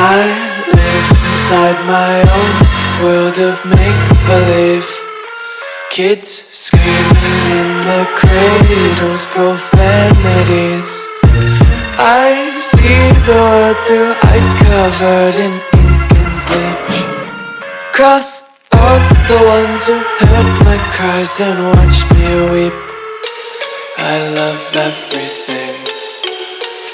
I live inside my own world of make-believe. Kids screaming in their cradles, profanities. I see the world through eyes covered in ink and bleach. Cross out the ones who heard my cries and watched me weep. I love everything.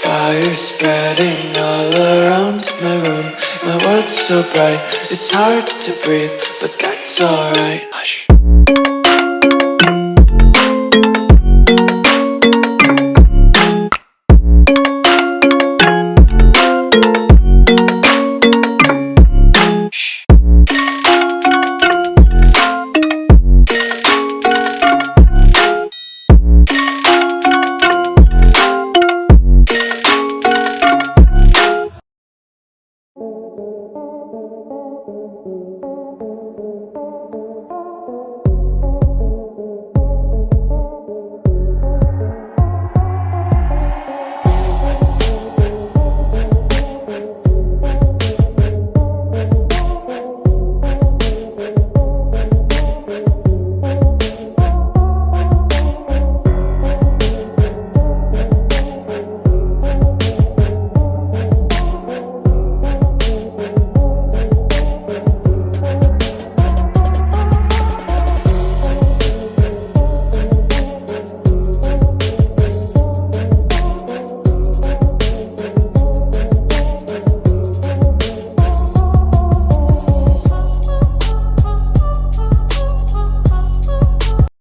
Fire spreading all around my room. My world's so bright, it's hard to breathe, but that's alright. Hush.